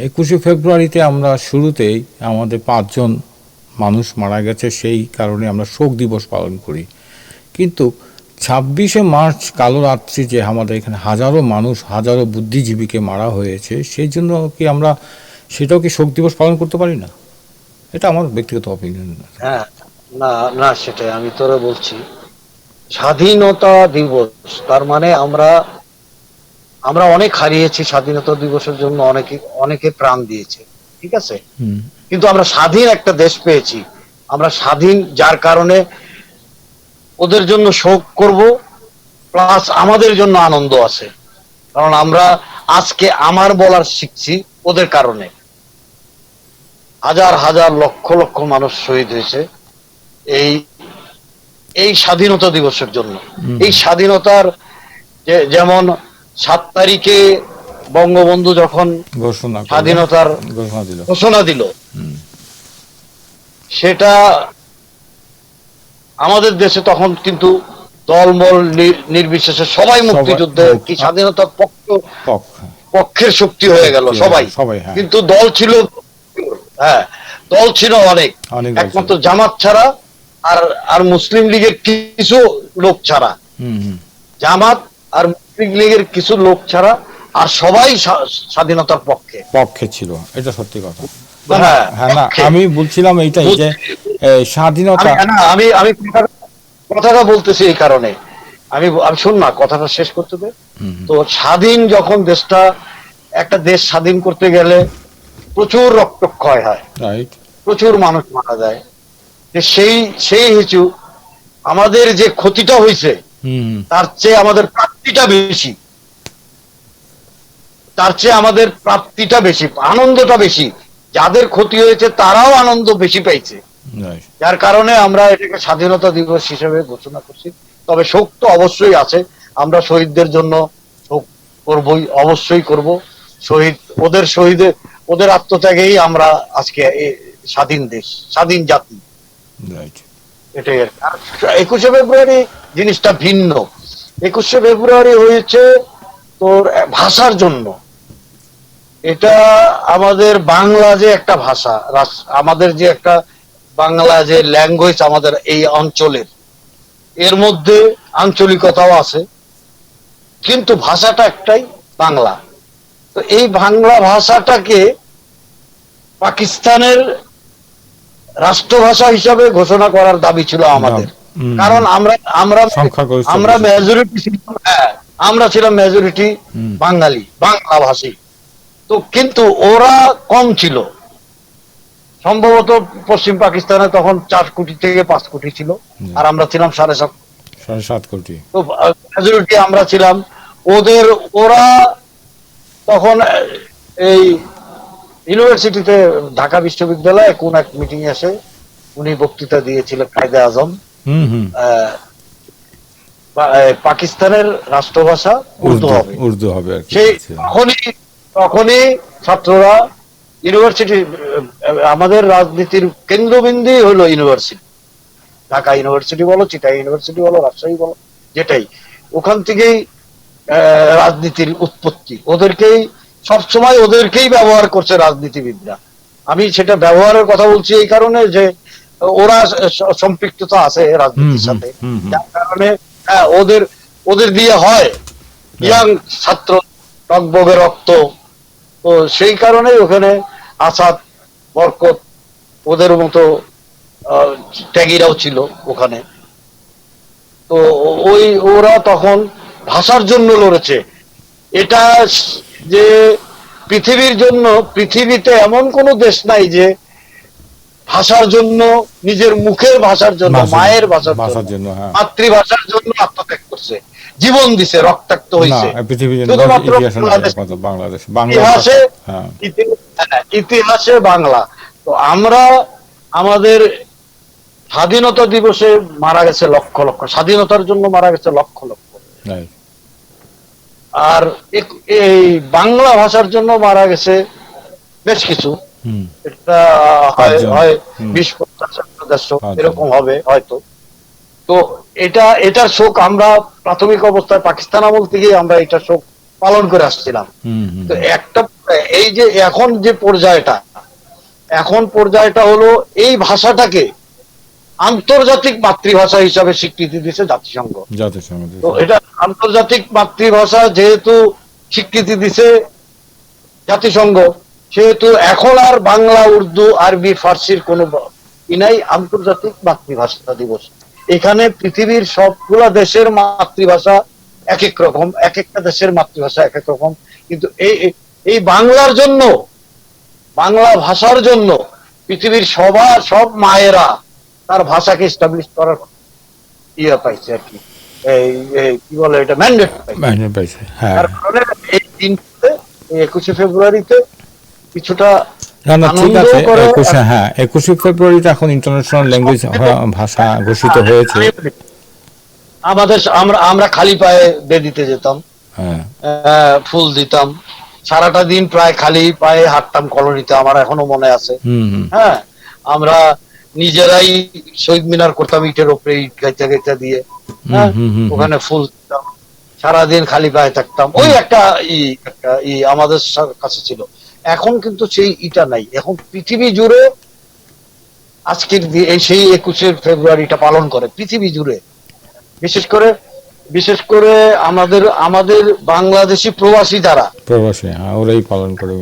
21শে ফেব্রুয়ারিতে আমরা শুরুতেই আমাদের 5 জন মানুষ মারা গেছে, সেই কারণে আমরা শোক দিবস পালন করি। কিন্তু 26 মার্চ কালো রাত্রি যে আমাদের এখানে হাজারো মানুষ, হাজারো বুদ্ধিজীবীকে মারা হয়েছে, সেই জন্য কি আমরা সেটাও কি শোক দিবস পালন করতে পারি না? এটা আমার ব্যক্তিগত অপিনিয়ন।
হ্যাঁ, না না, সেটাই আমি তোরা বলছি। স্বাধীনতা দিবস তার মানে আমরা অনেক হারিয়েছি, স্বাধীনতা দিবসের জন্য অনেকে প্রাণ দিয়েছে, ঠিক আছে, কিন্তু আমরা স্বাধীন একটা দেশ পেয়েছি। আমরা স্বাধীন, যার কারণে ওদের জন্য শোক করব, প্লাস আমাদের জন্য আনন্দ আছে, কারণ আমরা আজকে আমার বলার শিখছি ওদের কারণে। হাজার হাজার লক্ষ লক্ষ মানুষ শহীদ হয়েছে এই স্বাধীনতা দিবসের জন্য। এই স্বাধীনতার যেমন 7 তারিখে বঙ্গবন্ধু যখন স্বাধীনতার ঘোষণা দিল, সেটা আমাদের দেশে তখন কিন্তু দলমল নির্বিশেষে সবাই মুক্তিযুদ্ধে কি স্বাধীনতার পক্ষের শক্তি হয়ে গেল সবাই। কিন্তু দল ছিল, হ্যাঁ দল ছিল অনেক, একমাত্র জামাত ছাড়া আর মুসলিম লীগের কিছু লোক ছাড়া, জামাত আর মুসলিম লীগের কিছু লোক ছাড়া আর সবাই স্বাধীনতার পক্ষে
ছিল। এটা সত্যি কথা। হ্যাঁ না, আমি বলছিলাম এইটাই যে স্বাধীনতা,
আমি কথাটা বলতেছি এই কারণে, আমি শুন না, কথাটা শেষ করতে দে। তো স্বাধীন যখন দেশটা, একটা দেশ স্বাধীন করতে গেলে প্রচুর রক্তক্ষয় হয়, প্রচুর মানুষ মারা যায়, সেই হেতু আমাদের যে ক্ষতিটা হয়েছে তার চেয়ে আমাদের প্রাপ্তিটা বেশি, আনন্দটা বেশি। যাদের ক্ষতি হয়েছে তারাও আনন্দ বেশি পাইছে, যার কারণে আমরা এটাকে স্বাধীনতা দিবস হিসেবে ঘোষণা করছি। তবে শোক তো অবশ্যই আছে, আমরা শহীদদের জন্য শোক করবই, অবশ্যই করব। ওদের আত্মত্যাগেই আমরা আজকে স্বাধীন দেশ, স্বাধীন জাতি, এটাই। 21শে ফেব্রুয়ারি জিনিসটা ভিন্ন। 21শে ফেব্রুয়ারি হয়েছে তোর ভাষার জন্য। এটা আমাদের বাংলা যে একটা ভাষা, আমাদের যে একটা বাংলা যে ল্যাঙ্গুয়েজ আমাদের এই অঞ্চলের, এর মধ্যে আঞ্চলিকতাও আছে, কিন্তু ভাষাটা একটাই বাংলা। তো এই বাংলা ভাষাটাকে পাকিস্তানের রাষ্ট্রভাষা হিসাবে ঘোষণা করার দাবি ছিল আমাদের, কারণ আমরা মেজরিটি ছিলাম, আমরা ছিলাম মেজরিটি বাঙালি, বাংলা ভাষী। তো কিন্তু ওরা কম ছিল, সম্ভবত পশ্চিম পাকিস্তানে তখন 4 কোটি থেকে 5 কোটি ছিল, আর আমরা ছিলাম 7.5 কোটি। তো মেজরিটি আমরা ছিলাম। ওরা তখন এই ইউনিভার্সিটিতে, ঢাকা বিশ্ববিদ্যালয়ে কোন এক মিটিং এসে উনি বক্তৃতা দিয়েছিলেন, কায়দে আজম, পাকিস্তানের রাষ্ট্রভাষা উর্দু হবে। সেই তখনই ছাত্ররা, ইউনিভার্সিটি, আমাদের রাজনীতির কেন্দ্রবিন্দু হলো ইউনিভার্সিটি, ঢাকা ইউনিভার্সিটি বলো, চিটাগাং ইউনিভার্সিটি বলো, রাজশাহী বলো, যেটাই, ওখান থেকেই রাজনীতির উৎপত্তি। সবসময় ওদেরকেই ব্যবহার করছে রাজনীতিবিদরা। আমি সেটা ব্যবহারের কথা বলছি এই কারণে যে ওরা সম্পৃক্ততা আছে রাজনীতির সাথে, যার কারণে ওদের দিয়ে হয়, ইয়াং ছাত্র, টকবগে রক্ত। তো সেই কারণেই ওখানে আসাদ, বরকত, ওদের মতো ত্যাগীরাও ছিল ওখানে। তো ওরা তখন ভাষার জন্য লড়েছে। এটা যে পৃথিবীতে এমন কোন দেশ নাই যে ভাষার জন্য, নিজের মুখের ভাষার জন্য, মায়ের ভাষার জন্য, মাতৃভাষার জন্য আত্মত্যাগ করছে, জীবন দিছে, রক্তাক্ত হয়েছে। ইতিহাসে বাংলা। তো আমরা আমাদের স্বাধীনতা দিবসে মারা গেছে লক্ষ লক্ষ, স্বাধীনতার জন্য মারা গেছে লক্ষ লক্ষ, আর এই বাংলা ভাষার জন্য মারা গেছে বেশ কিছু, এটা হয় 20-50 এরকম হবে হয়তো। তো এটার শোক আমরা প্রাথমিক অবস্থায় পাকিস্তান আমল থেকেই আমরা এটা শোক পালন করে আসছিলাম। তো এই যে এখন যে পর্যায়টা হলো, এই ভাষাটাকে আন্তর্জাতিক মাতৃভাষা হিসাবে স্বীকৃতি দিয়েছে জাতিসংঘ। তো এটা আন্তর্জাতিক মাতৃভাষা যেহেতু স্বীকৃতি দিছে জাতিসংঘ, সেহেতু এখন আর বাংলা, উর্দু, আরবি, ফার্সির কোনো নাই, আন্তর্জাতিক মাতৃভাষা দিবস। এখানে পৃথিবীর সবগুলা দেশের মাতৃভাষা এক এক রকম, এক একটা দেশের মাতৃভাষা এক এক রকম, কিন্তু এই বাংলার জন্য, বাংলা ভাষার জন্য পৃথিবীর সব মায়েরা তার ভাষাকে এস্টাবলিশ করার ইয়ে পাইছে আর কি, কি বলে এটা, ম্যান্ডেট পাইছে। তার কারণে এই দিনটাতে, এই 21শে ফেব্রুয়ারিতে কিছুটা
ঠিক আছে। 21শে ফেব্রুয়ারিতে এখন ইন্টারন্যাশনাল ল্যাঙ্গুয়েজ ভাষা ঘোষিত হয়েছে।
আমরা খালি পায়ে বেদিতে যেতাম, ফুল দিতাম, সারাটা দিন প্রায় খালি পায়ে হাঁটতাম কলোনিতে, আমার এখনো মনে আছে। হ্যাঁ, আমরা নিজেরাই শহীদ মিনার করতাম ইটের উপরে, ইট গাইতে গাইতে দিয়ে, ওখানে ফুল দিতাম, সারাদিন খালি পায়ে থাকতাম। ওই একটা আমাদের কাছে ছিল। এখন কিন্তু সেই ইটা নাই। এখন পৃথিবী জুড়ে আজকের সেই 21শে ফেব্রুয়ারিটা পালন করে পৃথিবী জুড়ে। বিশেষ করে আমাদের বাংলাদেশি প্রবাসী যারা,
ওরাই পালন করে,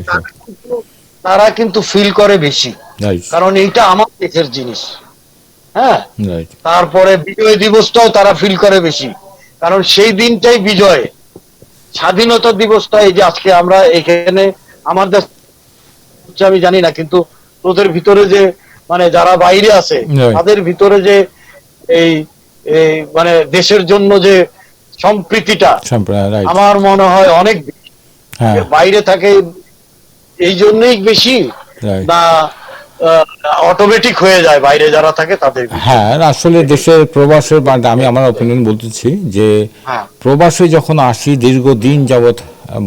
তারা কিন্তু ফিল করে বেশি, কারণ এইটা আমার দেশের জিনিস। হ্যাঁ, তারপরে বিজয় দিবসটাও তারা ফিল করে বেশি, কারণ সেই দিনটাই বিজয়। স্বাধীনতা দিবসটা এই যে আজকে আমরা এখানে, আমার দেশ আমি জানি না, কিন্তু তোদের ভিতরে যে মানে যারা বাইরে আছে তাদের ভিতরে যে এই মানে দেশের জন্য যে সম্প্রীতিটা আমার মনে হয় অনেক বাইরে থাকে, এই জন্যই বেশি না অটোমেটিক হয়ে যায় বাইরে যারা থাকে তাদের।
হ্যাঁ, আসলে দেশের প্রবাসের, আমি আমার অপিনিয়ন বলতেছি যে প্রবাসে যখন আসি, দীর্ঘদিন যাবৎ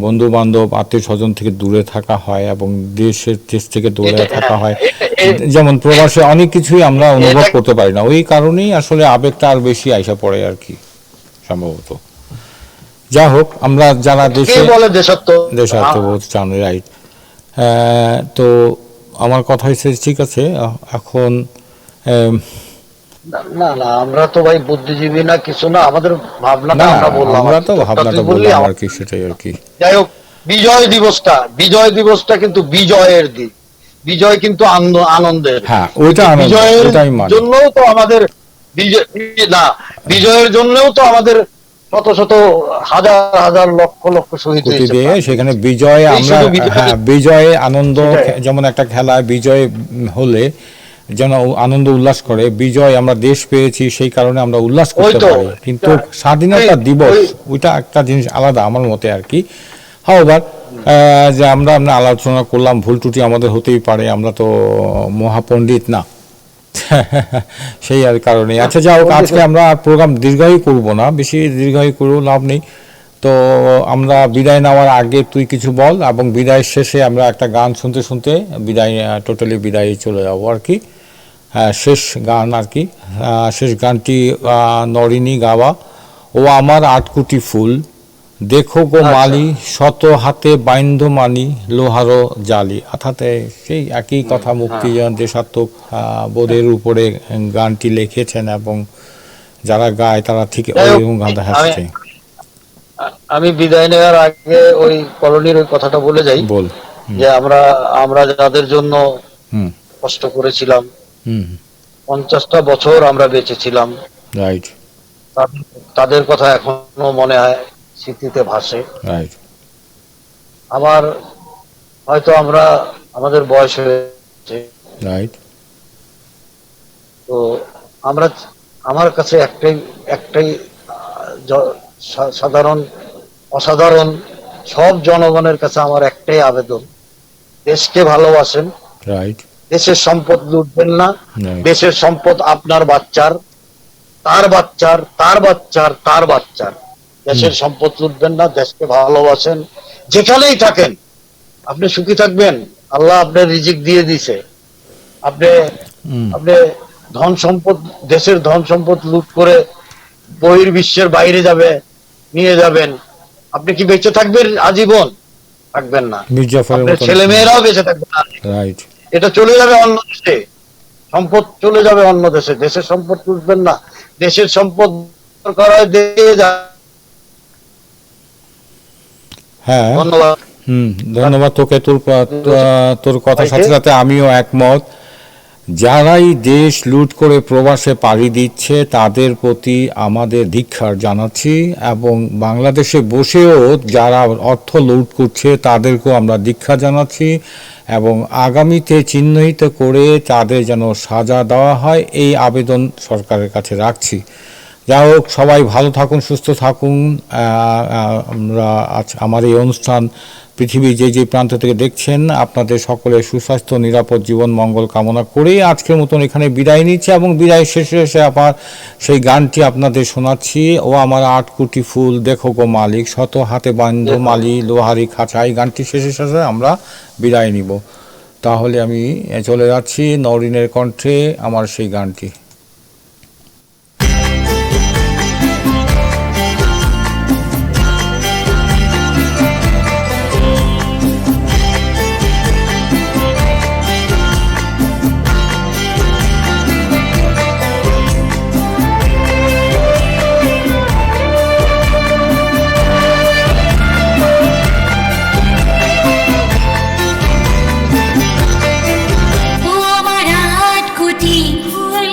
বন্ধু বান্ধব, আত্মীয় স্বজন থেকে দূরে থাকা হয় এবং দেশ থেকে দূরে থাকা হয়, যেমন প্রবাসে অনেক কিছুই আমরা অনুভব করতে পারি না। ওই কারণেই আসলে আবেগটা আর বেশি আইসা পড়ে আর কি, সম্ভবত। যা হোক, আমরা যারা দেশাত্মবোধ চান, রাইট। তো আমার কথা হচ্ছে, ঠিক আছে, এখন
না আমরা তো ভাই বুদ্ধিজীবী না, কিছু না, আমাদের ভাবনাটা আমরা বললাম,
আমরা তো ভাবনাটা বললাম আর কি, সেটাই আর কি।
যাই হোক, বিজয় দিবসটা কিন্তু বিজয়ের দিন, বিজয় কিন্তু আনন্দের।
হ্যাঁ, ওইটা
বিজয়ের জন্যও তো আমাদের বিজয়ের জন্যও তো আমাদের শত শত হাজার হাজার লক্ষ লক্ষ শহীদ হয়েছে।
সেখানে বিজয়, আমরা বিজয়ে আনন্দ, যেমন একটা খেলা বিজয় হলে যেন আনন্দ উল্লাস করে, বিজয় আমরা দেশ পেয়েছি সেই কারণে আমরা উল্লাস করতে পারি, কিন্তু স্বাধীনতা দিবস ওইটা একটা জিনিস আলাদা আমার মতে আর কি। হাওবার যে আমরা আলোচনা করলাম, ভুল ত্রুটি আমাদের হতেই পারে, আমরা তো মহাপণ্ডিত না, সেই আর কারণে। আচ্ছা, যাই হোক, আজকে আমরা প্রোগ্রাম দীর্ঘায়ু করবো না, বেশি দীর্ঘায়ু করেও লাভ নেই। তো আমরা বিদায় নেওয়ার আগে তুই কিছু বল, এবং বিদায়ের শেষে আমরা একটা গান শুনতে শুনতে টোটালি বিদায় চলে যাবো আর কি। শেষ গান আর কি, শেষ গানটি নরিনী গাওয়া, ও আমার 8 কোটি ফুল, দেখো গো মালি, শত হাতে বাইন্ধ মানি, লোহারো জালি। অর্থাৎ সেই একই কথা, মুক্তি দেশাত্মক বোধের উপরে গানটি লিখেছেন, এবং যারা গায় তারা ঠিক ওই গানটা হাসছে।
আমি বিদায় নেওয়ার আগে ওই কলোনির ওই কথাটা বলে যাই,
বল,
যে আমরা যাদের জন্য কষ্ট করেছিলাম, 50টা বছর আমরা বেঁচে ছিলাম,
রাইট,
তাদের কথা এখনো মনে হয়, স্মৃতিতে ভাসে।
রাইট।
আবার হয়তো আমাদের বয়স হয়েছে,
রাইট,
তো আমার কাছে একটাই অসাধারণ সব জনগণের কাছে আমার একটাই আবেদন, দেশকে ভালোবাসেন,
রাইট,
দেশের সম্পদ লুটবেন না, দেশের সম্পদ আপনার বাচ্চার, তার বাচ্চার, তার বাচ্চার, তার বাচ্চার, দেশের সম্পদ লুটবেন না, দেশকে ভালোবাসেন। যেখানেই থাকেন আপনি সুখী থাকবেন, আল্লাহ আপনার রিজিক দিয়ে দিছে, আপনি ধন সম্পদ, দেশের ধন সম্পদ লুট করে বহির্বিশ্বের বাইরে নিয়ে যাবেন, আপনি কি বেঁচে থাকবেন আজীবন? থাকবেন না। আপনার ছেলে মেয়েরাও বেঁচে থাকবে না, এটা চলে যাবে অন্য দেশে, সম্পদ চলে যাবে অন্য দেশে, দেশের সম্পদ তুলবেন না, দেশের সম্পদ করা দিয়ে যায়।
হ্যাঁ,
ধন্যবাদ।
ধন্যবাদ তোকে। তোর কথার সাথে সাথে আমিও একমত। যারাই দেশ লুট করে প্রবাসে পাড়ি দিচ্ছে তাদের প্রতি আমাদের ধিক্কার জানাচ্ছি, এবং বাংলাদেশে বসেও যারা অর্থ লুট করছে তাদেরকেও আমরা ধিক্কার জানাচ্ছি, এবং আগামীতে চিহ্নিত করে তাদের যেন সাজা দেওয়া হয় এই আবেদন সরকারের কাছে রাখছি। যাই হোক, সবাই ভালো থাকুন, সুস্থ থাকুন। আমরা আমার এই অনুষ্ঠান পৃথিবীর যে প্রান্ত থেকে দেখছেন, আপনাদের সকলের সুস্বাস্থ্য, নিরাপদ জীবন মঙ্গল কামনা করেই আজকের মতন এখানে বিদায় নিচ্ছি, এবং বিদায় শেষে এসে আবার সেই গানটি আপনাদের শোনাচ্ছি। ও আমার 8 কোটি ফুল দেখো গো মালিক, শত হাতে বান্ধ মালি লোহারি খাঁচা। এই গানটি শেষে আমরা বিদায় নিব। তাহলে আমি চলে যাচ্ছি নওরিনের কণ্ঠে আমার সেই গানটি।
ও আমার 8 কোটি ফুল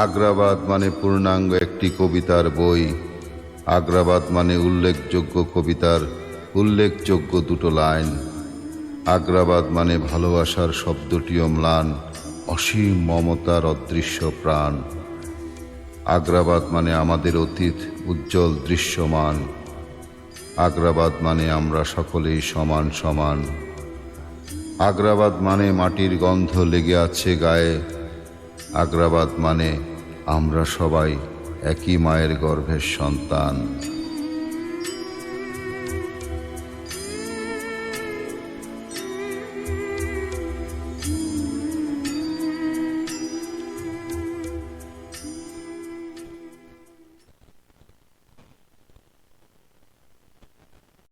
আগ্রাবাদ মানে পূর্ণাঙ্গ একটি কবিতার বই। আগ্রাবাদ মানে উল্লেখযোগ্য কবিতার উল্লেখযোগ্য দুটো লাইন। আগ্রাবাদ মানে ভালোবাসার শব্দটিও ম্লান, অসীম মমতার অদৃশ্য প্রাণ। আগ্রাবাদ মানে আমাদের অতীত উজ্জ্বল দৃশ্যমান। আগ্রাবাদ মানে আমরা সকলেই সমান সমান। আগ্রাবাদ মানে মাটির গন্ধ লেগে আছে গায়ে। আগ্রাবাদ মানে আমরা সবাই একই মায়ের গর্ভের সন্তান।